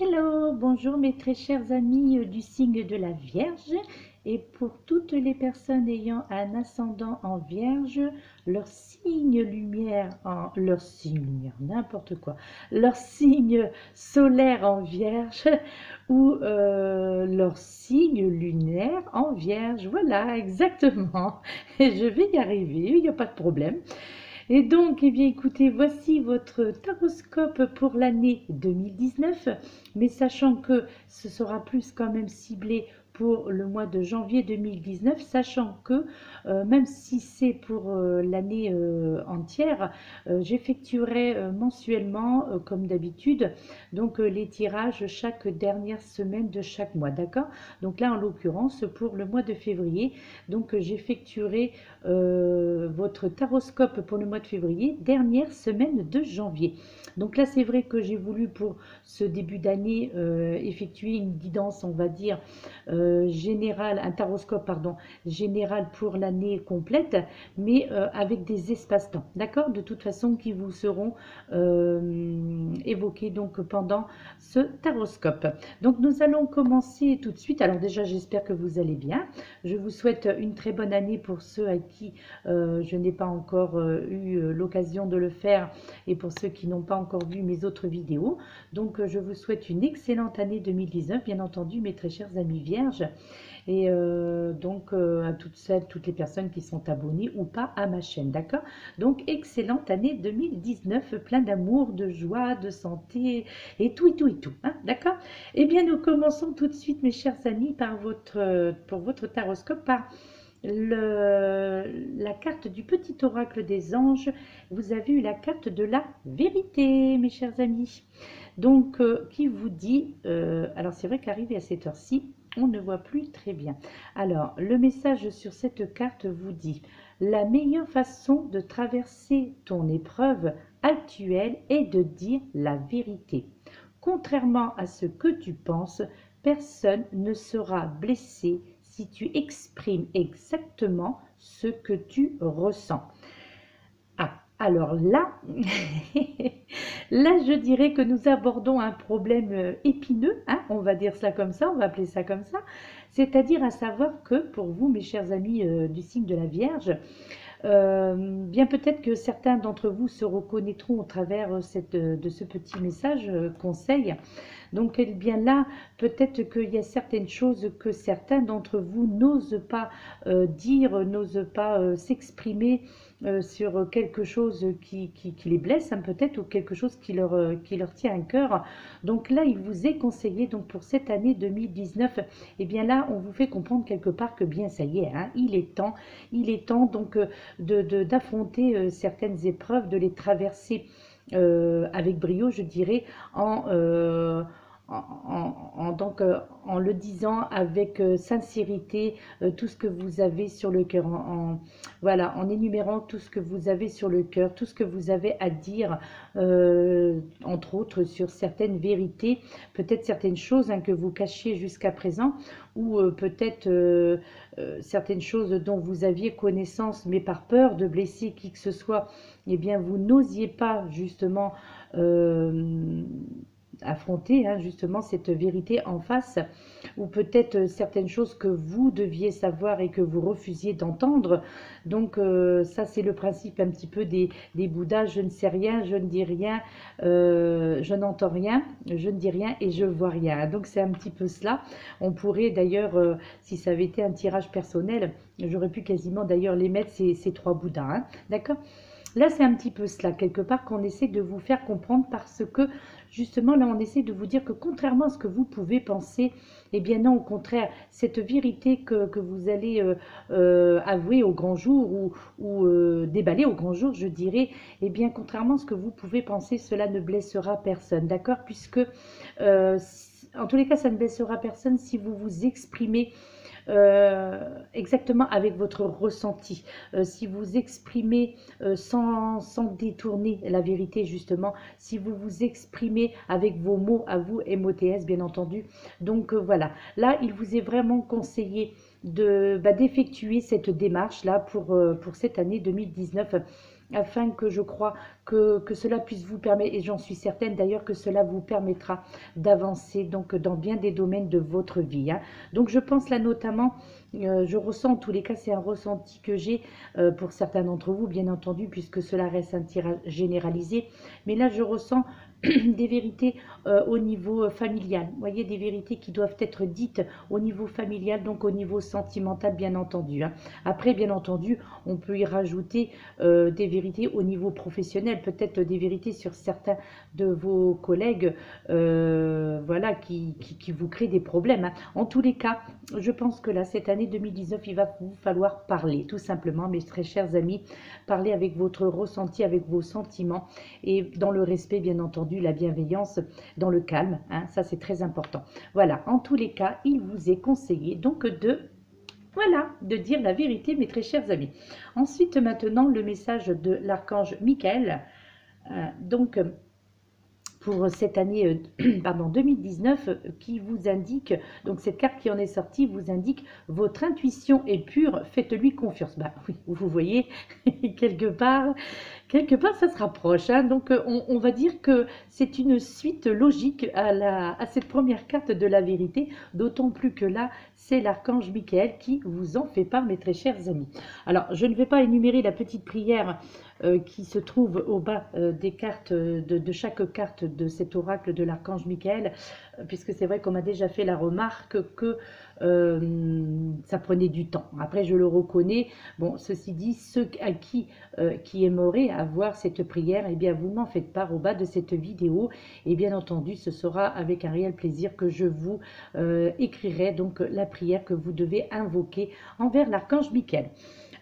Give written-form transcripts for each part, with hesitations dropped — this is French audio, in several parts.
Hello, bonjour mes très chers amis du signe de la Vierge et pour toutes les personnes ayant un ascendant en Vierge, leur signe lumière n'importe quoi, leur signe solaire en Vierge ou leur signe lunaire en Vierge. Voilà, exactement. Et je vais y arriver, il n'y a pas de problème. Et donc, eh bien, écoutez, voici votre taroscope pour l'année 2019, mais sachant que ce sera plus quand même ciblé pour le mois de janvier 2019, sachant que même si c'est pour l'année entière, j'effectuerai mensuellement, comme d'habitude, donc les tirages chaque dernière semaine de chaque mois, d'accord? Donc là, en l'occurrence, pour le mois de février, donc j'effectuerai votre taroscope pour le mois de février, dernière semaine de janvier. Donc là, c'est vrai que j'ai voulu pour ce début d'année effectuer une guidance, on va dire, générale, un taroscope, pardon, général pour l'année complète, mais avec des espaces-temps, d'accord? De toute façon, qui vous seront évoqués donc pendant ce taroscope. Donc nous allons commencer tout de suite. Alors déjà, j'espère que vous allez bien. Je vous souhaite une très bonne année pour ceux à qui je n'ai pas encore eu l'occasion de le faire et pour ceux qui n'ont pas encore vu mes autres vidéos. Donc je vous souhaite une excellente année 2019, bien entendu mes très chers amis vierges. Et donc à toutes les personnes qui sont abonnées ou pas à ma chaîne, d'accord? Donc excellente année 2019, plein d'amour, de joie, de santé et tout, hein, d'accord? Eh bien nous commençons tout de suite mes chers amis pour votre taroscope par la carte du petit oracle des anges. Vous avez eu la carte de la vérité, mes chers amis. Donc, qui vous dit, alors c'est vrai qu'arrivé à cette heure-ci, on ne voit plus très bien. Alors, le message sur cette carte vous dit, la meilleure façon de traverser ton épreuve actuelle est de dire la vérité. Contrairement à ce que tu penses, personne ne sera blessé si tu exprimes exactement ce que tu ressens. Ah, alors là, là, je dirais que nous abordons un problème épineux, hein, on va dire ça comme ça, on va appeler ça comme ça, c'est-à-dire à savoir que pour vous, mes chers amis du signe de la Vierge, bien peut-être que certains d'entre vous se reconnaîtront au travers de ce petit message conseil. Donc, eh bien là, peut-être qu'il y a certaines choses que certains d'entre vous n'osent pas dire, n'osent pas s'exprimer sur quelque chose qui les blesse, hein, peut-être, ou quelque chose qui leur tient à cœur. Donc là, il vous est conseillé, donc pour cette année 2019, eh bien là, on vous fait comprendre quelque part que bien ça y est, hein, il est temps donc d'affronter certaines épreuves, de les traverser avec brio, je dirais, donc, en le disant avec sincérité, tout ce que vous avez sur le cœur, voilà, en énumérant tout ce que vous avez sur le cœur, tout ce que vous avez à dire, entre autres sur certaines vérités, peut-être certaines choses, hein, que vous cachiez jusqu'à présent, ou peut-être certaines choses dont vous aviez connaissance, mais par peur de blesser qui que ce soit, eh bien vous n'osiez pas justement affronter, hein, justement cette vérité en face, ou peut-être certaines choses que vous deviez savoir et que vous refusiez d'entendre. Donc ça c'est le principe un petit peu des Bouddhas, je ne sais rien, je ne dis rien, je n'entends rien, je ne dis rien et je vois rien. Donc c'est un petit peu cela. On pourrait d'ailleurs, si ça avait été un tirage personnel, j'aurais pu quasiment d'ailleurs les mettre ces trois Bouddhas, hein, d'accord? Là, c'est un petit peu cela, quelque part, qu'on essaie de vous faire comprendre parce que, justement, là, on essaie de vous dire que contrairement à ce que vous pouvez penser, eh bien non, au contraire, cette vérité que vous allez avouer au grand jour ou déballer au grand jour, je dirais, eh bien, contrairement à ce que vous pouvez penser, cela ne blessera personne, d'accord? Puisque, en tous les cas, ça ne blessera personne si vous vous exprimez exactement avec votre ressenti. Si vous exprimez sans détourner la vérité, justement, si vous vous exprimez avec vos mots à vous, MOTS, bien entendu. Donc voilà, là, il vous est vraiment conseillé d'effectuer cette démarche-là pour cette année 2019 afin que je crois que cela puisse vous permettre, et j'en suis certaine d'ailleurs que cela vous permettra d'avancer donc dans bien des domaines de votre vie, hein. Donc je pense là notamment, je ressens en tous les cas, c'est un ressenti que j'ai pour certains d'entre vous, bien entendu, puisque cela reste un tirage généralisé, mais là je ressens des vérités au niveau familial. Vous voyez, des vérités qui doivent être dites au niveau familial, donc au niveau sentimental, bien entendu, hein. Après, bien entendu, on peut y rajouter des vérités au niveau professionnel, peut-être des vérités sur certains de vos collègues, voilà, qui vous créent des problèmes, hein. En tous les cas, je pense que là, cette année 2019, il va vous falloir parler, tout simplement, mes très chers amis, parler avec votre ressenti, avec vos sentiments, et dans le respect, bien entendu, la bienveillance, dans le calme, hein, ça c'est très important. Voilà, en tous les cas, il vous est conseillé donc de dire la vérité, mes très chers amis. Ensuite, maintenant, le message de l'archange Michael. Donc, pour cette année pardon, 2019, qui vous indique, donc cette carte qui en est sortie vous indique: votre intuition est pure, faites-lui confiance. Bah oui, vous voyez, quelque part ça se rapproche, hein. Donc on va dire que c'est une suite logique à cette première carte de la vérité, d'autant plus que là c'est l'archange Michael qui vous en fait part, mes très chers amis. Alors je ne vais pas énumérer la petite prière qui se trouve au bas des cartes, de chaque carte de cet oracle de l'archange Michael, puisque c'est vrai qu'on m'a déjà fait la remarque que ça prenait du temps. Après, je le reconnais. Bon, ceci dit, ceux à qui aimeraient avoir cette prière, eh bien, vous m'en faites part au bas de cette vidéo. Et bien entendu, ce sera avec un réel plaisir que je vous écrirai donc la prière que vous devez invoquer envers l'archange Michael.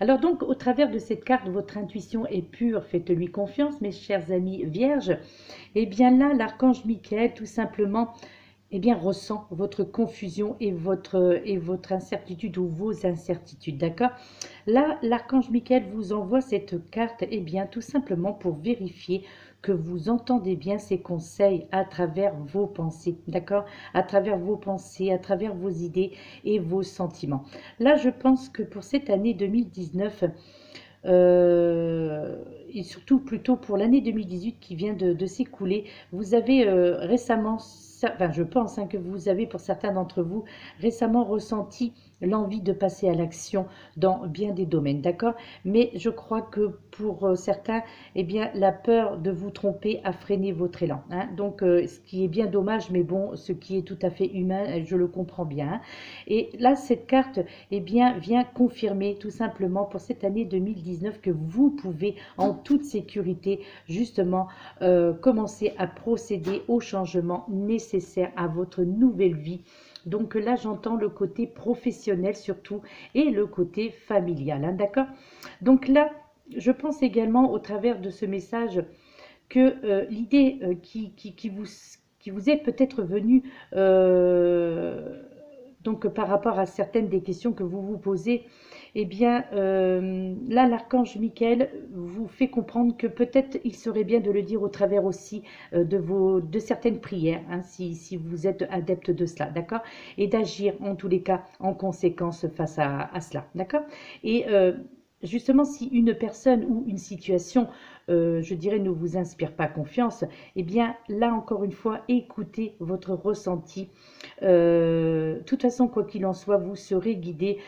Alors donc, au travers de cette carte, votre intuition est pure, faites-lui confiance, mes chers amis vierges. Et bien là, l'archange Michael, tout simplement, eh bien, ressent votre confusion et votre incertitude ou vos incertitudes, d'accord? Là, l'archange Michael vous envoie cette carte, eh bien, tout simplement pour vérifier que vous entendez bien ses conseils à travers vos pensées, d'accord? À travers vos pensées, à travers vos idées et vos sentiments. Là, je pense que pour cette année 2019, et surtout plutôt pour l'année 2018 qui vient de s'écouler, vous avez récemment, enfin je pense hein, que vous avez pour certains d'entre vous récemment ressenti l'envie de passer à l'action dans bien des domaines, d'accord? Mais je crois que pour certains, eh bien, la peur de vous tromper a freiné votre élan, hein. Donc, ce qui est bien dommage, mais bon, ce qui est tout à fait humain, je le comprends bien, hein. Et là, cette carte, eh bien, vient confirmer tout simplement pour cette année 2019 que vous pouvez en toute sécurité, justement, commencer à procéder aux changements nécessaires à votre nouvelle vie. Donc là, j'entends le côté professionnel surtout et le côté familial, hein, d'accord? Donc là, je pense également au travers de ce message que l'idée qui vous est peut-être venue donc par rapport à certaines des questions que vous vous posez, eh bien là l'archange Michael vous fait comprendre que peut-être il serait bien de le dire au travers aussi de certaines prières, hein, si vous êtes adepte de cela, d'accord? Et d'agir en tous les cas en conséquence face à cela, d'accord? Et justement, si une personne ou une situation, je dirais, ne vous inspire pas confiance, eh bien, là, encore une fois, écoutez votre ressenti. De toute façon, quoi qu'il en soit, vous serez guidé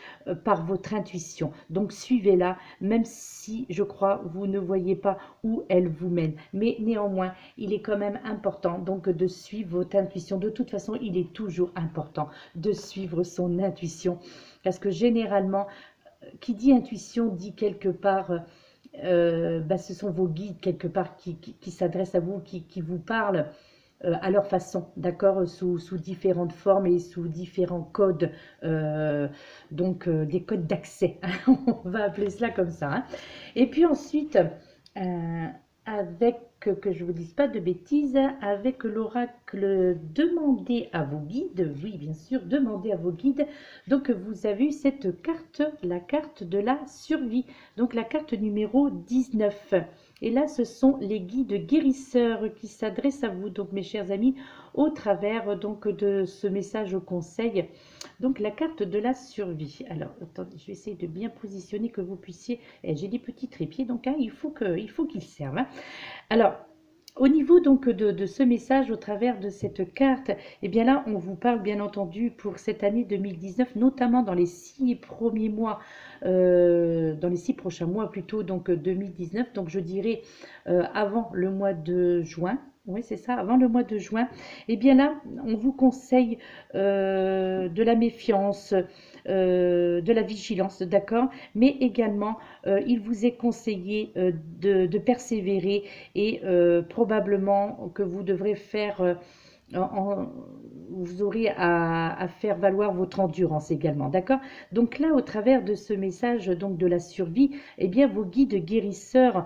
par votre intuition. Donc, suivez-la, même si, je crois, vous ne voyez pas où elle vous mène. Mais néanmoins, il est quand même important donc de suivre votre intuition. De toute façon, il est toujours important de suivre son intuition. Parce que généralement, qui dit intuition dit quelque part, ce sont vos guides quelque part qui s'adressent à vous, qui vous parlent à leur façon, d'accord, sous différentes formes et sous différents codes, donc des codes d'accès, on va appeler cela comme ça, hein. Et puis ensuite, avec, que je ne vous dise pas de bêtises, avec l'oracle demandez à vos guides, oui bien sûr, demandez à vos guides, donc vous avez eu cette carte, la carte de la survie, donc la carte numéro 19. Et là, ce sont les guides guérisseurs qui s'adressent à vous. Donc, mes chers amis, au travers donc de ce message au conseil. Donc la carte de la survie. Alors attendez, je vais essayer de bien positionner que vous puissiez. J'ai des petits trépieds, donc hein, il faut qu'ils servent. Hein. Alors, au niveau donc de ce message au travers de cette carte, eh bien là, on vous parle bien entendu pour cette année 2019, notamment dans les 6 premiers mois, dans les 6 prochains mois plutôt, donc 2019, donc je dirais avant le mois de juin. Oui, c'est ça, avant le mois de juin. Eh bien là, on vous conseille de la méfiance, de la vigilance, d'accord? Mais également, il vous est conseillé de persévérer et probablement que vous devrez faire, vous aurez à faire valoir votre endurance également, d'accord? Donc là, au travers de ce message donc de la survie, eh bien vos guides guérisseurs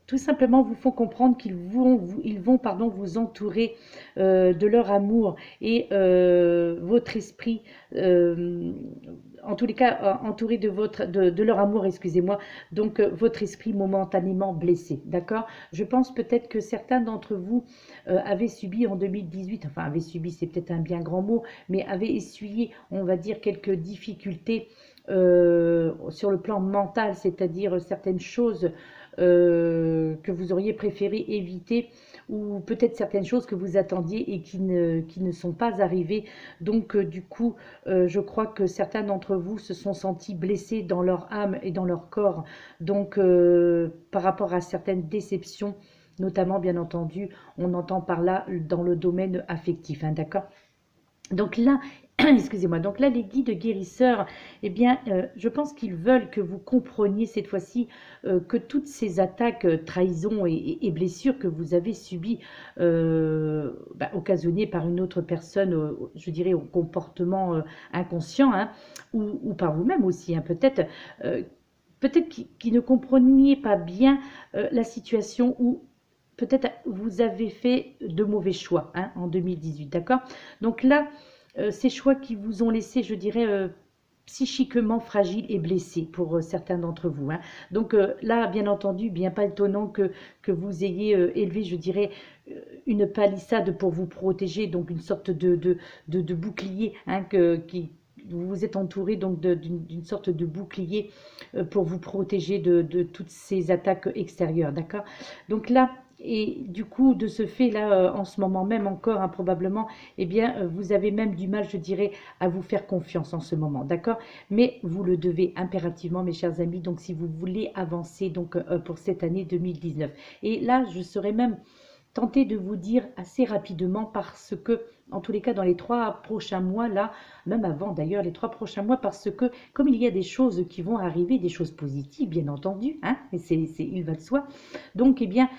tout simplement vous font comprendre qu'ils vont pardon, vous entourer de leur amour et votre esprit, en tous les cas, entouré de leur amour, excusez-moi, donc votre esprit momentanément blessé, d'accord? Je pense peut-être que certains d'entre vous avaient subi en 2018, enfin avaient subi, c'est peut-être un bien grand mot, mais avaient essuyé, on va dire, quelques difficultés sur le plan mental, c'est-à-dire certaines choses que vous auriez préféré éviter ou peut-être certaines choses que vous attendiez et qui ne sont pas arrivées. Donc du coup, je crois que certains d'entre vous se sont sentis blessés dans leur âme et dans leur corps. Donc par rapport à certaines déceptions, notamment bien entendu, on entend par là dans le domaine affectif, hein, d'accord? Donc là, excusez-moi, donc là, les guides guérisseurs, eh bien, je pense qu'ils veulent que vous compreniez cette fois-ci que toutes ces attaques, trahisons et blessures que vous avez subies, occasionnées par une autre personne, je dirais au comportement inconscient, hein, ou par vous-même aussi, hein, peut-être, qui ne compreniez pas bien la situation ou peut-être vous avez fait de mauvais choix hein, en 2018, d'accord? Donc là, ces choix qui vous ont laissé, je dirais, psychiquement fragiles et blessés pour certains d'entre vous. Hein. Donc là, bien entendu, bien pas étonnant que vous ayez élevé, je dirais, une palissade pour vous protéger, donc une sorte de bouclier hein, qui vous vous êtes entouré donc d'une sorte de bouclier pour vous protéger de toutes ces attaques extérieures, d'accord? Donc là, et du coup, de ce fait-là, en ce moment même encore, hein, probablement, eh bien, vous avez même du mal, je dirais, à vous faire confiance en ce moment, d'accord? Mais vous le devez impérativement, mes chers amis, donc si vous voulez avancer donc pour cette année 2019. Et là, je serais même tentée de vous dire assez rapidement parce que, en tous les cas, dans les 3 prochains mois, là, même avant d'ailleurs, les 3 prochains mois, parce que comme il y a des choses qui vont arriver, des choses positives, bien entendu, hein, et il va de soi, donc, eh bien,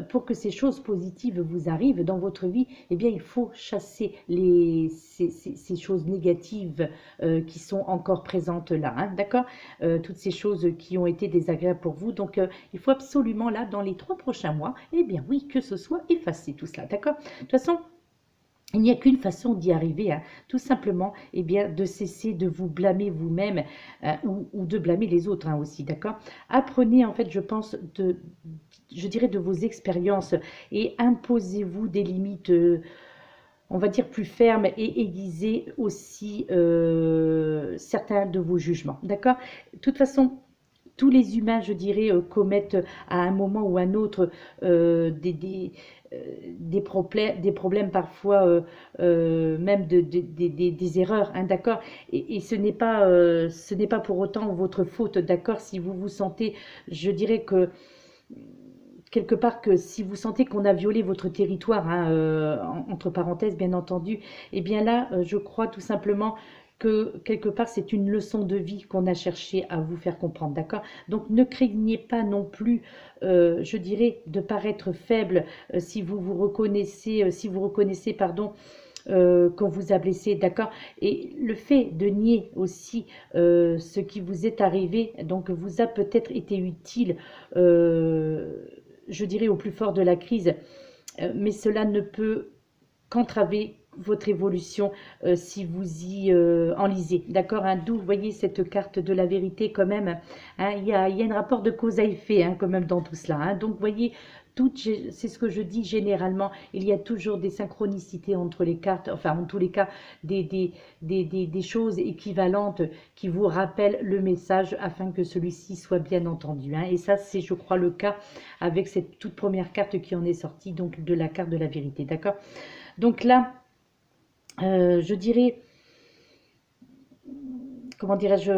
pour que ces choses positives vous arrivent dans votre vie, eh bien, il faut chasser ces choses négatives qui sont encore présentes là, hein, d'accord? Toutes ces choses qui ont été désagréables pour vous. Donc, il faut absolument là, dans les 3 prochains mois, eh bien oui, que ce soit effacé tout cela, d'accord? De toute façon, il n'y a qu'une façon d'y arriver, hein, tout simplement, eh bien, de cesser de vous blâmer vous-même ou de blâmer les autres hein, aussi, d'accord? Apprenez, en fait, je pense, je dirais, de vos expériences et imposez-vous des limites, on va dire, plus fermes et aiguisez aussi certains de vos jugements, d'accord? De toute façon, tous les humains, je dirais, commettent à un moment ou un autre des problèmes parfois, même des erreurs, hein, d'accord? Et ce n'est pas pour autant votre faute, d'accord? Si vous vous sentez, je dirais que quelque part que si vous sentez qu'on a violé votre territoire, hein, entre parenthèses bien entendu, eh bien là, je crois tout simplement que quelque part c'est une leçon de vie qu'on a cherché à vous faire comprendre, d'accord? Donc ne craignez pas non plus, je dirais, de paraître faible si vous reconnaissez, pardon, qu'on vous a blessé, d'accord? Et le fait de nier aussi ce qui vous est arrivé, donc vous a peut-être été utile, je dirais, au plus fort de la crise, mais cela ne peut qu'entraver votre évolution si vous y enlisez, d'accord, hein, d'où vous voyez cette carte de la vérité quand même, hein, il y a un rapport de cause à effet hein, quand même dans tout cela, hein, donc vous voyez c'est ce que je dis généralement, il y a toujours des synchronicités entre les cartes, enfin en tous les cas des choses équivalentes qui vous rappellent le message afin que celui-ci soit bien entendu, hein. Et ça c'est je crois le cas avec cette toute première carte qui en est sortie, donc de la carte de la vérité, d'accord. Donc là, je dirais, comment dirais-je,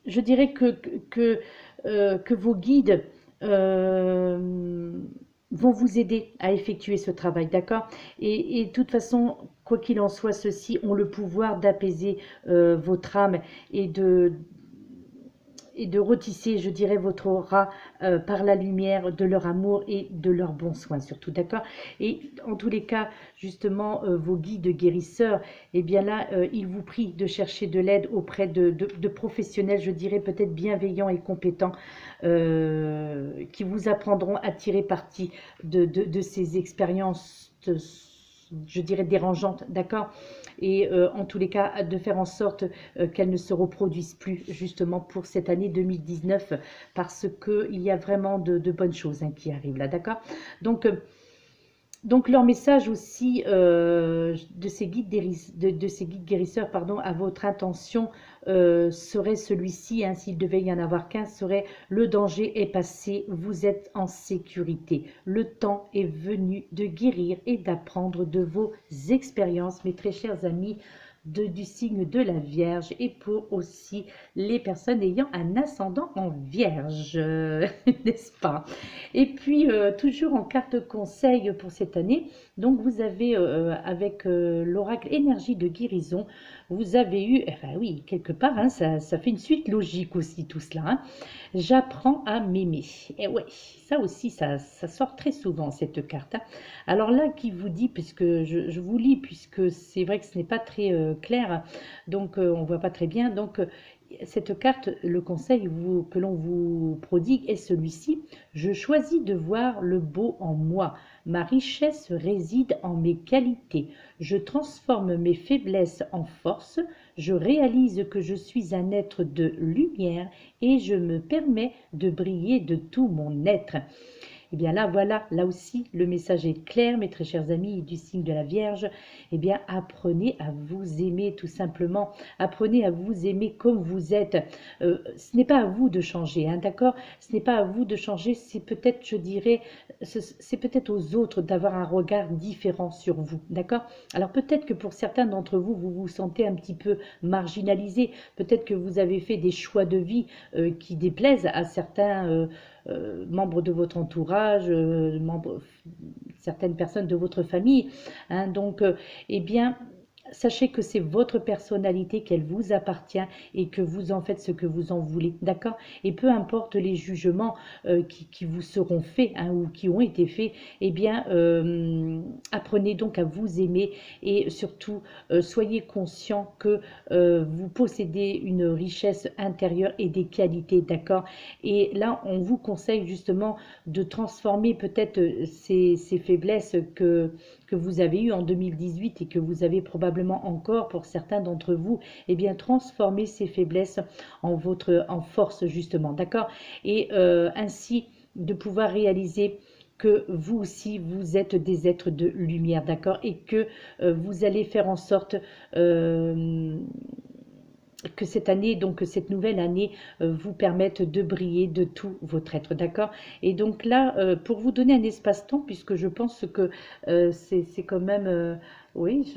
je dirais que vos guides vont vous aider à effectuer ce travail, d'accord. Et de toute façon, quoi qu'il en soit, ceux-ci ont le pouvoir d'apaiser votre âme et de retisser, je dirais, votre aura par la lumière de leur amour et de leur bon soin surtout, d'accord. Et en tous les cas, justement, vos guides guérisseurs, eh bien là, ils vous prient de chercher de l'aide auprès de professionnels, je dirais, peut-être bienveillants et compétents, qui vous apprendront à tirer parti de ces expériences, je dirais, dérangeantes, d'accord. Et en tous les cas, de faire en sorte qu'elles ne se reproduisent plus, justement, pour cette année 2019, parce qu'il y a vraiment de bonnes choses, hein, qui arrivent là, d'accord. Donc leur message aussi de ces guides guérisseurs, pardon, à votre intention serait celui-ci, hein, s'il devait y en avoir qu'un, serait: le danger est passé, vous êtes en sécurité. Le temps est venu de guérir et d'apprendre de vos expériences, mes très chers amis du signe de la Vierge, et pour aussi les personnes ayant un ascendant en Vierge, n'est-ce pas? Et puis, toujours en carte conseil pour cette année, donc vous avez, avec l'oracle énergie de guérison, vous avez eu, enfin oui, quelque part, hein, ça fait une suite logique aussi tout cela, hein. J'apprends à m'aimer. Et ouais, ça aussi, ça sort très souvent, cette carte, hein. Alors là, qui vous dit, puisque je vous lis, puisque c'est vrai que ce n'est pas très clair, donc on ne voit pas très bien, donc cette carte, le conseil que l'on vous prodigue est celui-ci: je choisis de voir le beau en moi, ma richesse réside en mes qualités, je transforme mes faiblesses en force, je réalise que je suis un être de lumière et je me permets de briller de tout mon être. Et bien là, voilà, là aussi, le message est clair, mes très chers amis du signe de la Vierge. Eh bien, apprenez à vous aimer, tout simplement. Apprenez à vous aimer comme vous êtes. Ce n'est pas à vous de changer, hein, d'accord? Ce n'est pas à vous de changer, c'est peut-être, je dirais, c'est peut-être aux autres d'avoir un regard différent sur vous, d'accord? Alors peut-être que pour certains d'entre vous, vous vous sentez un petit peu marginalisé. Peut-être que vous avez fait des choix de vie qui déplaisent à certains membres de votre entourage, certaines personnes de votre famille, hein. Donc, eh bien, sachez que c'est votre personnalité, qu'elle vous appartient et que vous en faites ce que vous en voulez, d'accord? Et peu importe les jugements qui vous seront faits, hein, ou qui ont été faits, eh bien, apprenez donc à vous aimer et surtout, soyez conscient que vous possédez une richesse intérieure et des qualités, d'accord? Et là, on vous conseille justement de transformer peut-être ces faiblesses que vous avez eues en 2018 et que vous avez probablement encore pour certains d'entre vous, eh bien transformer ces faiblesses en force, justement, d'accord? Et ainsi de pouvoir réaliser que vous aussi, vous êtes des êtres de lumière, d'accord? Et que vous allez faire en sorte que cette année, donc cette nouvelle année, vous permette de briller de tout votre être, d'accord? Et donc là, pour vous donner un espace-temps, puisque je pense que c'est quand même... oui,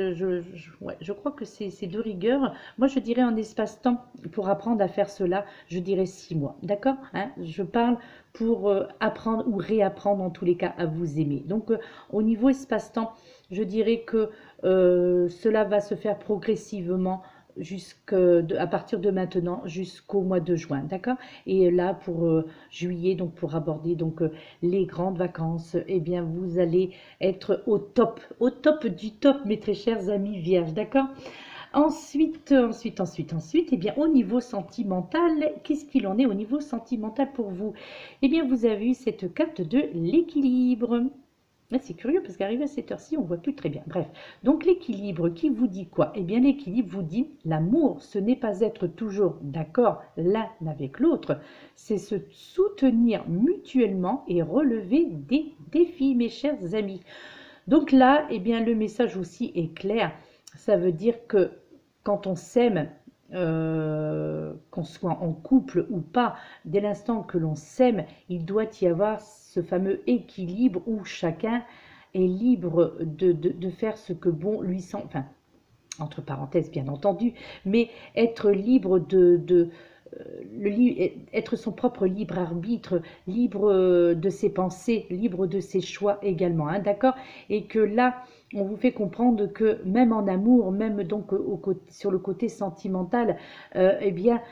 ouais, je crois que c'est de rigueur. Moi, je dirais un espace-temps pour apprendre à faire cela, je dirais 6 mois, d'accord, hein? Je parle pour apprendre ou réapprendre en tous les cas à vous aimer. Donc, au niveau espace-temps, je dirais que cela va se faire progressivement à partir de maintenant jusqu'au mois de juin, d'accord? Et là pour juillet, donc pour aborder donc les grandes vacances, eh bien vous allez être au top du top, mes très chers amis vierges, d'accord? Ensuite, eh bien, au niveau sentimental, qu'est-ce qu'il en est au niveau sentimental pour vous? Eh bien, vous avez eu cette carte de l'équilibre. Ouais, c'est curieux parce qu'arrivé à cette heure-ci, on ne voit plus très bien. Bref, donc l'équilibre qui vous dit quoi? Eh bien, l'équilibre vous dit l'amour, ce n'est pas être toujours d'accord l'un avec l'autre, c'est se soutenir mutuellement et relever des défis, mes chers amis. Donc là, eh bien, le message aussi est clair. Ça veut dire que quand on s'aime, qu'on soit en couple ou pas, dès l'instant que l'on s'aime, il doit y avoir ce fameux équilibre où chacun est libre de faire ce que bon lui semble, enfin, entre parenthèses bien entendu, mais être libre être son propre libre arbitre, libre de ses pensées, libre de ses choix également, hein, d'accord? Et que là, on vous fait comprendre que même en amour, même donc sur le côté sentimental, eh bien,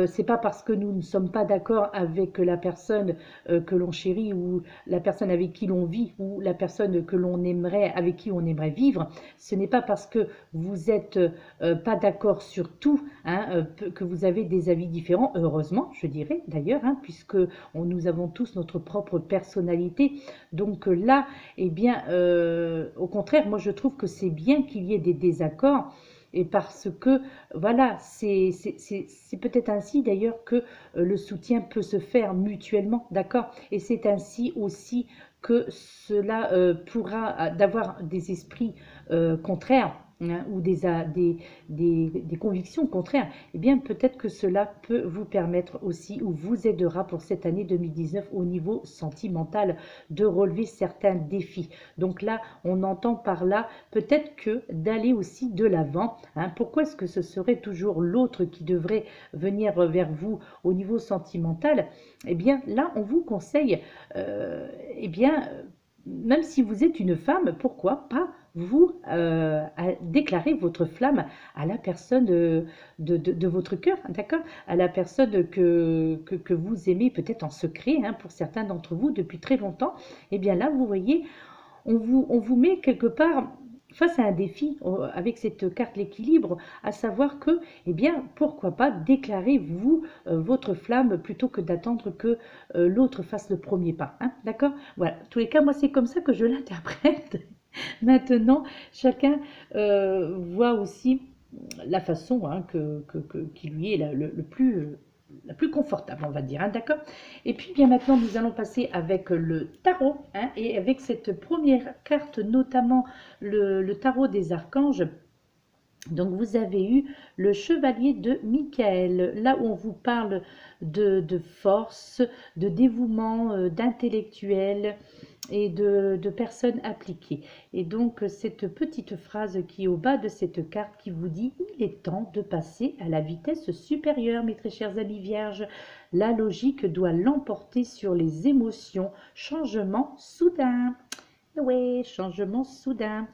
c'est pas parce que nous ne sommes pas d'accord avec la personne que l'on chérit ou la personne avec qui l'on vit ou la personne que l'on aimerait, avec qui on aimerait vivre, ce n'est pas parce que vous êtes pas d'accord sur tout, hein, que vous avez des avis différents, heureusement, je dirais d'ailleurs, hein, puisque nous avons tous notre propre personnalité. Donc là, eh bien, au contraire, moi je trouve que c'est bien qu'il y ait des désaccords. Et parce que, voilà, c'est peut-être ainsi d'ailleurs que le soutien peut se faire mutuellement, d'accord? Et c'est ainsi aussi que cela pourra d'avoir des esprits contraires, hein, ou des convictions contraires, eh bien peut-être que cela peut vous permettre aussi ou vous aidera pour cette année 2019 au niveau sentimental de relever certains défis. Donc là, on entend par là peut-être que d'aller aussi de l'avant. Hein. Pourquoi est-ce que ce serait toujours l'autre qui devrait venir vers vous au niveau sentimental? Eh bien là, on vous conseille, eh bien, même si vous êtes une femme, pourquoi pas vous déclarer votre flamme à la personne de votre cœur, d'accord? À la personne que vous aimez peut-être en secret, hein, pour certains d'entre vous depuis très longtemps. Et bien là, vous voyez, on vous met quelque part face à un défi avec cette carte l'équilibre, à savoir que, eh bien, pourquoi pas déclarer vous votre flamme plutôt que d'attendre que l'autre fasse le premier pas, hein, d'accord? Voilà, en tous les cas, moi c'est comme ça que je l'interprète. Maintenant, chacun voit aussi la façon, hein, qui lui est la plus confortable, on va dire, hein, d'accord? Et puis bien maintenant, nous allons passer avec le tarot, hein, et avec cette première carte, notamment le tarot des archanges. Donc vous avez eu le chevalier de Michael, là où on vous parle de force, de dévouement, d'intellectuel et de personnes appliquées. Et donc cette petite phrase qui est au bas de cette carte qui vous dit « Il est temps de passer à la vitesse supérieure, mes très chers amis vierges. La logique doit l'emporter sur les émotions. Changement soudain. » Oui, changement soudain.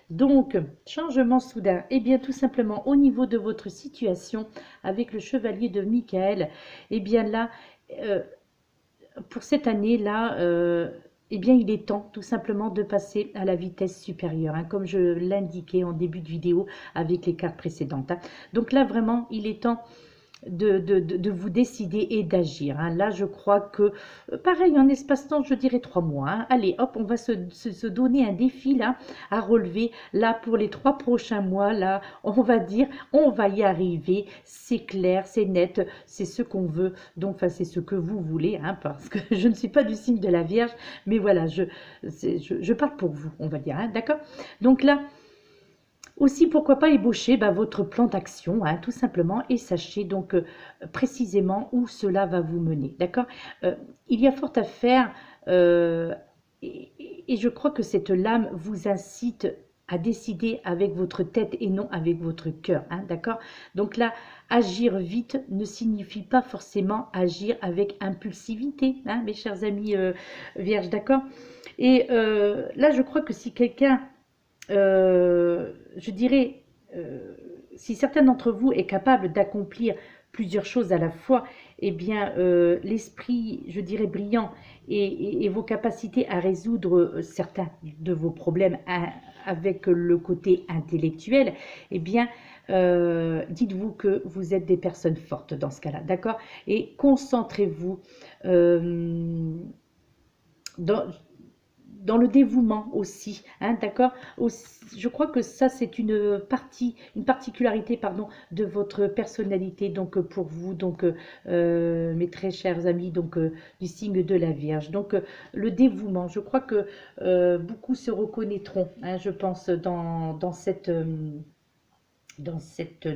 Donc, changement soudain, eh bien tout simplement au niveau de votre situation avec le chevalier de Michael, eh bien là, pour cette année-là, eh bien il est temps tout simplement de passer à la vitesse supérieure, hein, comme je l'indiquais en début de vidéo avec les cartes précédentes. Hein. Donc là, vraiment, il est temps de vous décider et d'agir. Hein. Là, je crois que, pareil, en espace-temps, je dirais 3 mois. Hein. Allez, hop, on va se donner un défi là à relever. Là, pour les 3 prochains mois, là, on va dire, on va y arriver. C'est clair, c'est net, c'est ce qu'on veut. Donc, enfin, c'est ce que vous voulez, hein, parce que je ne suis pas du signe de la Vierge, mais voilà, je parle pour vous, on va dire. Hein, d'accord? Donc là, aussi, pourquoi pas ébaucher votre plan d'action, hein, tout simplement, et sachez donc précisément où cela va vous mener, d'accord? Il y a fort à faire, et je crois que cette lame vous incite à décider avec votre tête et non avec votre cœur, hein, d'accord? Donc là, agir vite ne signifie pas forcément agir avec impulsivité, hein, mes chers amis vierges, d'accord? Et là, je crois que si quelqu'un je dirais, si certains d'entre vous est capable d'accomplir plusieurs choses à la fois, eh bien, l'esprit, je dirais, brillant et vos capacités à résoudre certains de vos problèmes avec le côté intellectuel, eh bien, dites-vous que vous êtes des personnes fortes dans ce cas-là, d'accord? Et concentrez-vous dans dans le dévouement aussi, hein, d'accord? Je crois que ça, c'est une particularité, pardon, de votre personnalité, donc pour vous, donc mes très chers amis, donc du signe de la Vierge. Donc le dévouement, je crois que beaucoup se reconnaîtront, hein, je pense, dans cette dans cette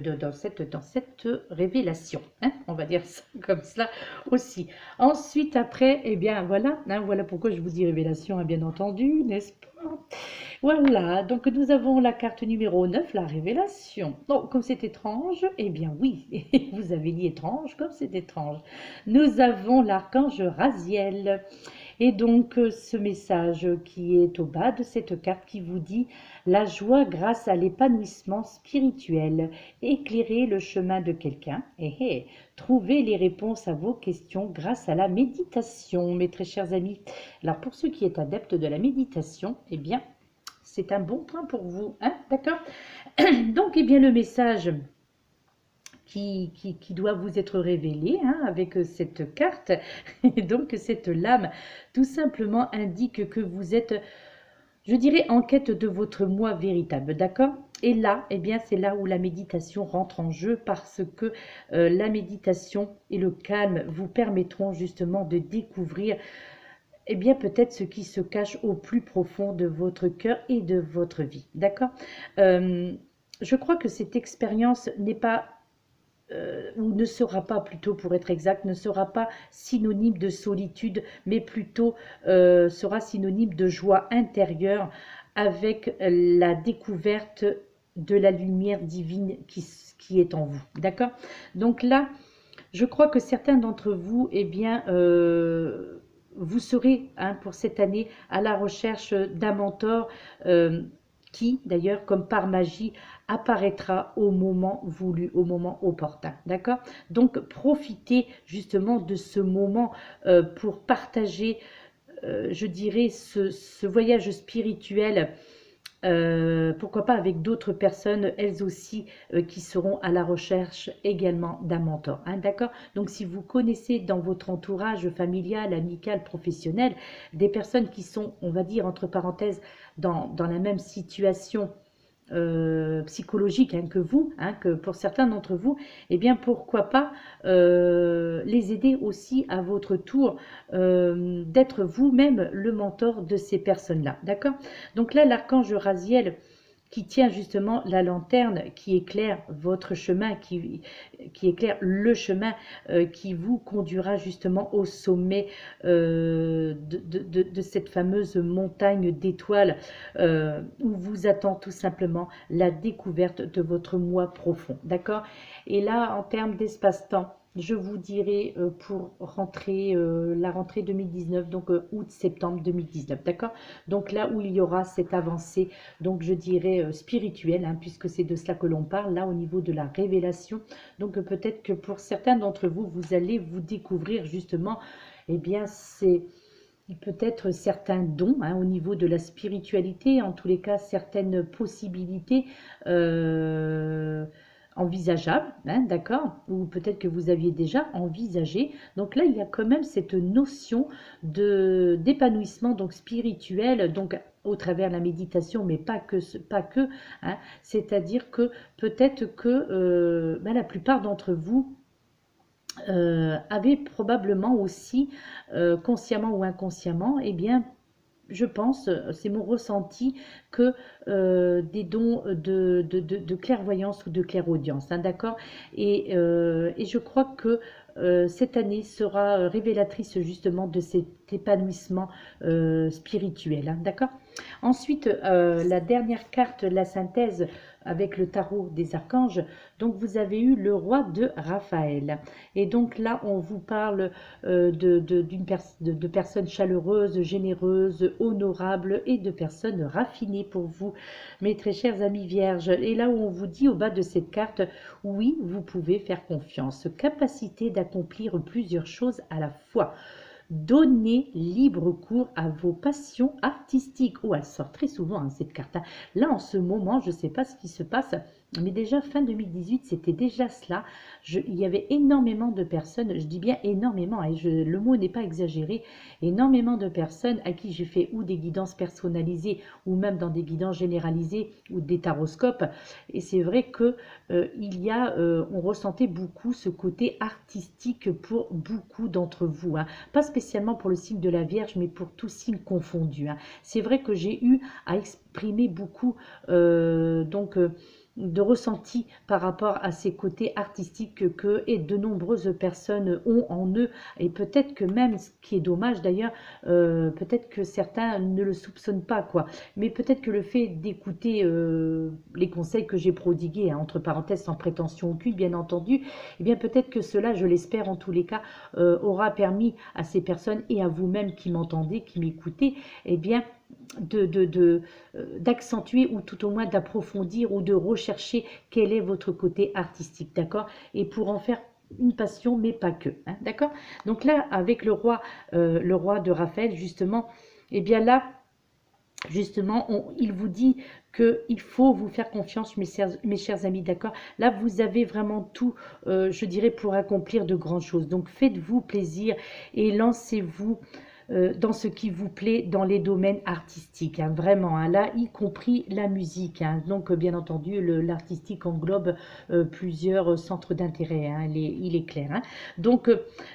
révélation, hein, on va dire ça comme cela aussi. Ensuite, après, eh bien voilà, hein, voilà pourquoi je vous dis révélation, hein, bien entendu, n'est-ce pas? Voilà, donc nous avons la carte numéro 9, la révélation. Donc, comme c'est étrange, eh bien oui, vous avez dit étrange, comme c'est étrange. Nous avons l'archange Raziel. Et donc, ce message qui est au bas de cette carte qui vous dit « La joie grâce à l'épanouissement spirituel, éclairer le chemin de quelqu'un et trouver les réponses à vos questions grâce à la méditation », mes très chers amis. Alors, pour ceux qui sont adeptes de la méditation, eh bien, c'est un bon point pour vous, hein, d'accord? Donc, eh bien, le message qui doit vous être révélé, hein, avec cette carte, et donc cette lame, tout simplement indique que vous êtes, je dirais, en quête de votre moi véritable, d'accord? Et là, eh bien, c'est là où la méditation rentre en jeu, parce que la méditation et le calme vous permettront justement de découvrir, eh bien, peut-être ce qui se cache au plus profond de votre cœur et de votre vie, d'accord? Je crois que cette expérience n'est pas ou ne sera pas, plutôt pour être exact, ne sera pas synonyme de solitude, mais plutôt sera synonyme de joie intérieure avec la découverte de la lumière divine qui est en vous. D'accord? Donc là, je crois que certains d'entre vous, eh bien, vous serez, hein, pour cette année, à la recherche d'un mentor qui, d'ailleurs, comme par magie, apparaîtra au moment voulu, au moment opportun. D'accord? Donc, profitez justement de ce moment pour partager, je dirais, ce voyage spirituel. Pourquoi pas avec d'autres personnes, elles aussi, qui seront à la recherche également d'un mentor. Hein, d'accord? Donc, si vous connaissez dans votre entourage familial, amical, professionnel, des personnes qui sont, on va dire, entre parenthèses, dans la même situation psychologique, hein, que vous, hein, que pour certains d'entre vous, eh bien pourquoi pas les aider aussi à votre tour d'être vous-même le mentor de ces personnes-là, d'accord? Donc là, l'archange Raziel qui tient justement la lanterne qui éclaire votre chemin, qui éclaire le chemin qui vous conduira justement au sommet de cette fameuse montagne d'étoiles où vous attend tout simplement la découverte de votre moi profond, d'accord? Et là, en termes d'espace-temps, je vous dirai pour la rentrée 2019, donc août-septembre 2019, d'accord? Donc là où il y aura cette avancée, donc je dirais spirituelle, hein, puisque c'est de cela que l'on parle, là au niveau de la révélation. Donc peut-être que pour certains d'entre vous, vous allez vous découvrir justement, eh bien c'est peut-être certains dons, hein, au niveau de la spiritualité, en tous les cas certaines possibilités envisageable, hein, d'accord? Ou peut-être que vous aviez déjà envisagé. Donc là, il y a quand même cette notion d'épanouissement donc spirituel, donc au travers de la méditation, mais pas que, hein. C'est-à-dire que peut-être que la plupart d'entre vous avez probablement aussi, consciemment ou inconsciemment, eh bien, je pense, c'est mon ressenti, que des dons de clairvoyance ou de clairaudience, hein, d'accord? Et je crois que cette année sera révélatrice justement de cet épanouissement spirituel, hein, d'accord? Ensuite, la dernière carte, la synthèse avec le tarot des archanges, donc vous avez eu le roi de Raphaël. Et donc là, on vous parle de personnes chaleureuses, généreuses, honorables et de personnes raffinées pour vous, mes très chers amis vierges. Et là où on vous dit au bas de cette carte, oui, vous pouvez faire confiance, capacité d'accomplir plusieurs choses à la fois. Donnez libre cours à vos passions artistiques. Oh, elle sort très souvent, hein, cette carte. Là, en ce moment, je ne sais pas ce qui se passe, Mais déjà, fin 2018, c'était déjà cela. Il y avait énormément de personnes, je dis bien énormément, et le mot n'est pas exagéré, énormément de personnes à qui j'ai fait ou des guidances personnalisées, ou même dans des guidances généralisées, ou des taroscopes. Et c'est vrai que on ressentait beaucoup ce côté artistique pour beaucoup d'entre vous, hein. Pas spécialement pour le signe de la Vierge, mais pour tout signe confondu, hein. C'est vrai que j'ai eu à exprimer beaucoup, de ressenti par rapport à ces côtés artistiques et de nombreuses personnes ont en eux, et peut-être que même, ce qui est dommage d'ailleurs, peut-être que certains ne le soupçonnent pas, quoi, mais peut-être que le fait d'écouter les conseils que j'ai prodigués, hein, entre parenthèses sans prétention aucune bien entendu, eh bien peut-être que cela, je l'espère en tous les cas, aura permis à ces personnes et à vous-même qui m'entendez, qui m'écoutez, eh bien d'accentuer ou tout au moins d'approfondir ou de rechercher quel est votre côté artistique, d'accord? Et pour en faire une passion, mais pas que, hein, d'accord? Donc là, avec le roi de Raphaël, justement, eh bien là, justement, il vous dit qu'il faut vous faire confiance, mes chers amis, d'accord? Là, vous avez vraiment tout, je dirais, pour accomplir de grandes choses. Donc, faites-vous plaisir et lancez-vous dans ce qui vous plaît dans les domaines artistiques, hein, vraiment, hein, là, y compris la musique, hein. Donc, bien entendu, l'artistique englobe plusieurs centres d'intérêt, hein, il est clair, hein. Donc,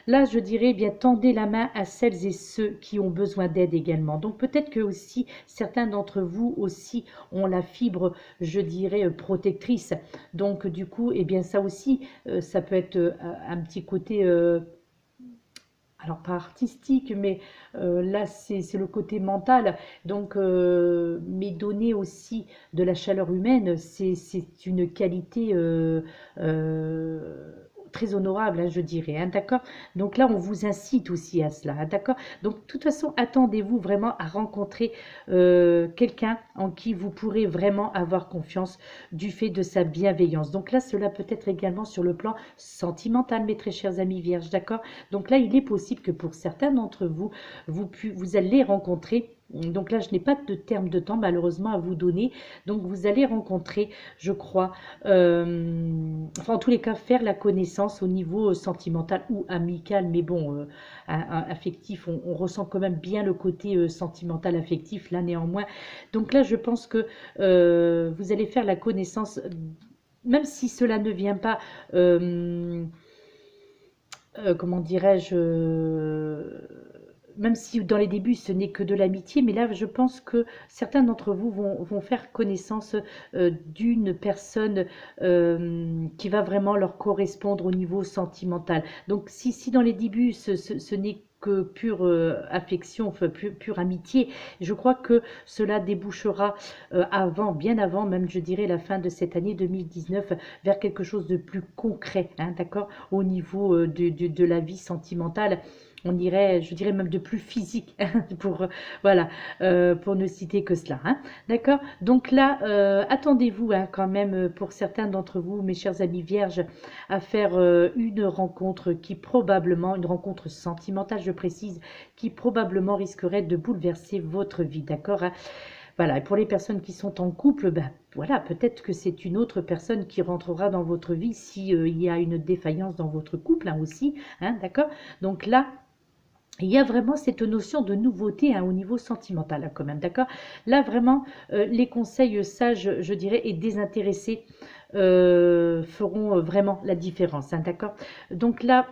là, je dirais, eh bien, tendez la main à celles et ceux qui ont besoin d'aide également. Donc, peut-être que aussi, certains d'entre vous aussi ont la fibre, je dirais, protectrice. Donc, du coup, eh bien, ça aussi, ça peut être un petit côté... alors pas artistique, mais là c'est le côté mental, donc mais donner aussi de la chaleur humaine, c'est une qualité très honorable, hein, je dirais, hein, d'accord? Donc là, on vous incite aussi à cela, hein, d'accord? Donc, de toute façon, attendez-vous vraiment à rencontrer quelqu'un en qui vous pourrez vraiment avoir confiance du fait de sa bienveillance. Donc là, cela peut être également sur le plan sentimental, mes très chers amis vierges, d'accord? Donc là, il est possible que pour certains d'entre vous, vous allez rencontrer, donc là, je n'ai pas de terme de temps malheureusement à vous donner, donc vous allez rencontrer, je crois, enfin en tous les cas, faire la connaissance au niveau sentimental ou amical, mais bon, affectif, on ressent quand même bien le côté sentimental, affectif, là néanmoins. Donc là, je pense que vous allez faire la connaissance, même si cela ne vient pas... comment dirais-je, même si dans les débuts ce n'est que de l'amitié, mais là je pense que certains d'entre vous vont faire connaissance d'une personne qui va vraiment leur correspondre au niveau sentimental. Donc si dans les débuts ce n'est que pure affection, enfin, pure amitié, je crois que cela débouchera bien avant, même je dirais la fin de cette année 2019, vers quelque chose de plus concret, hein, d'accord, au niveau de la vie sentimentale. On dirait, je dirais même de plus physique, pour, voilà, pour ne citer que cela, hein, d'accord? Donc là, attendez-vous, hein, quand même, pour certains d'entre vous, mes chers amis vierges, à faire une rencontre qui probablement, une rencontre sentimentale, je précise, qui probablement risquerait de bouleverser votre vie, d'accord, hein? Voilà, et pour les personnes qui sont en couple, ben voilà, peut-être que c'est une autre personne qui rentrera dans votre vie si il y a une défaillance dans votre couple, hein, aussi, hein, d'accord? Donc là, il y a vraiment cette notion de nouveauté, hein, au niveau sentimental, hein, quand même, d'accord? Là, vraiment, les conseils sages, je dirais, et désintéressés feront vraiment la différence, hein, d'accord? Donc là,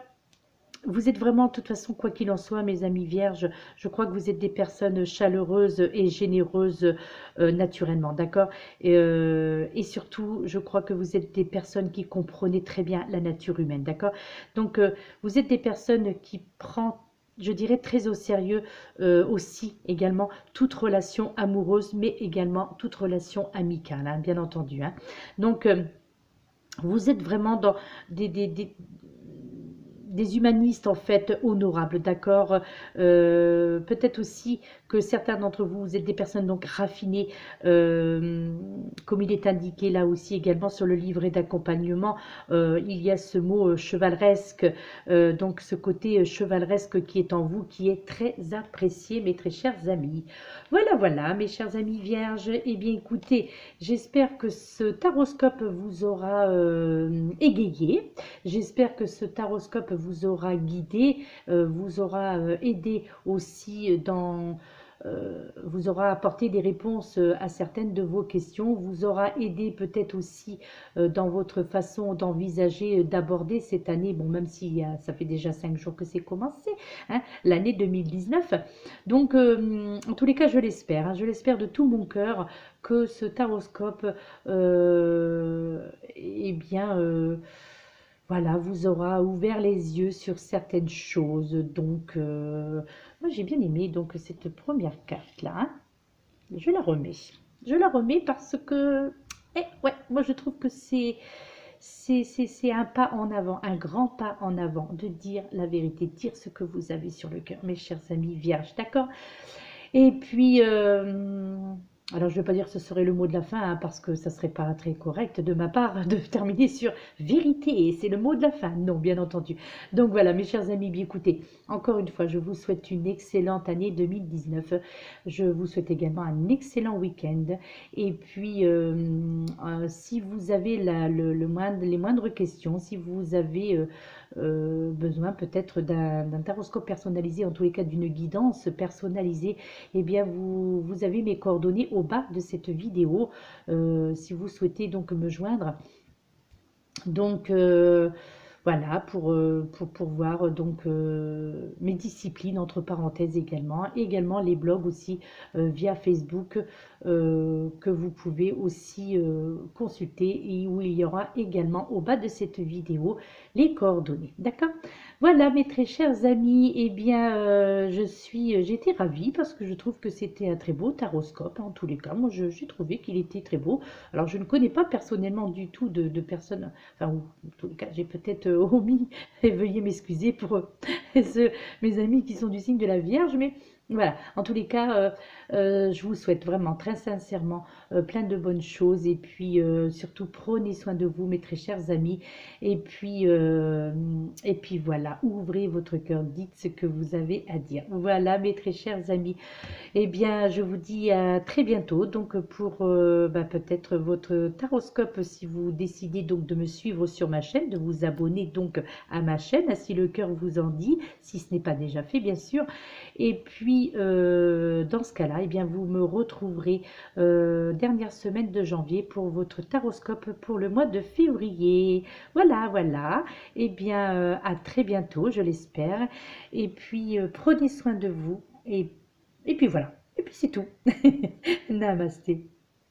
vous êtes vraiment, de toute façon, quoi qu'il en soit, mes amis vierges, je crois que vous êtes des personnes chaleureuses et généreuses naturellement, d'accord? Et surtout, je crois que vous êtes des personnes qui comprenez très bien la nature humaine, d'accord? Donc, vous êtes des personnes qui prennent, je dirais, très au sérieux aussi également toute relation amoureuse, mais également toute relation amicale, hein, bien entendu, hein. Donc, vous êtes vraiment dans des humanistes en fait honorables, d'accord. Peut-être aussi que certains d'entre vous, vous êtes des personnes donc raffinées, comme il est indiqué là aussi également sur le livret d'accompagnement. Il y a ce mot chevaleresque, donc ce côté chevaleresque qui est en vous, qui est très apprécié, mes très chers amis. Voilà, voilà, mes chers amis vierges. Eh bien, écoutez, j'espère que ce taroscope vous aura égayé. J'espère que ce taroscope vous aura guidé, vous aura aidé aussi vous aura apporté des réponses à certaines de vos questions, vous aura aidé peut-être aussi dans votre façon d'envisager, d'aborder cette année, bon, même si ça fait déjà 5 jours que c'est commencé, hein, l'année 2019. Donc, en tous les cas, je l'espère, hein, je l'espère de tout mon cœur que ce taroscope, eh bien, voilà, vous aura ouvert les yeux sur certaines choses. Donc, moi j'ai bien aimé donc cette première carte là, hein. Je la remets. Je la remets parce que, ouais, moi je trouve que c'est un pas en avant, un grand pas en avant de dire la vérité, dire ce que vous avez sur le cœur, mes chers amis vierges, d'accord? Et puis, alors je ne vais pas dire que ce serait le mot de la fin, hein, parce que ça ne serait pas très correct de ma part de terminer sur vérité, c'est le mot de la fin, non, bien entendu. Donc voilà, mes chers amis, bien écoutez, encore une fois, je vous souhaite une excellente année 2019. Je vous souhaite également un excellent week-end. Et puis, si vous avez les moindres questions, si vous avez besoin peut-être d'un taroscope personnalisé, en tous les cas d'une guidance personnalisée, eh bien vous avez mes coordonnées au bas de cette vidéo, si vous souhaitez donc me joindre. Donc voilà, pour voir donc mes disciplines entre parenthèses également les blogs aussi via Facebook, que vous pouvez aussi consulter, et où il y aura également au bas de cette vidéo les coordonnées, d'accord? Voilà mes très chers amis, eh bien j'étais ravie parce que je trouve que c'était un très beau taroscope, hein, en tous les cas, moi j'ai trouvé qu'il était très beau. Alors je ne connais pas personnellement du tout de personnes, enfin, en tout cas, j'ai peut-être omis, et veuillez m'excuser pour mes amis qui sont du signe de la Vierge, mais voilà, en tous les cas, je vous souhaite vraiment très sincèrement plein de bonnes choses, et puis surtout prenez soin de vous, mes très chers amis, et puis voilà, ouvrez votre cœur, dites ce que vous avez à dire. Voilà, mes très chers amis. Eh bien, je vous dis à très bientôt, donc pour peut-être votre taroscope, si vous décidez donc de me suivre sur ma chaîne, de vous abonner donc à ma chaîne, si le cœur vous en dit, si ce n'est pas déjà fait, bien sûr. Et puis, dans ce cas-là, eh bien, vous me retrouverez dernière semaine de janvier pour votre taroscope pour le mois de février. Voilà, voilà. Eh bien, à très bientôt, je l'espère. Et puis, prenez soin de vous, et puis voilà. Et puis c'est tout. Namasté.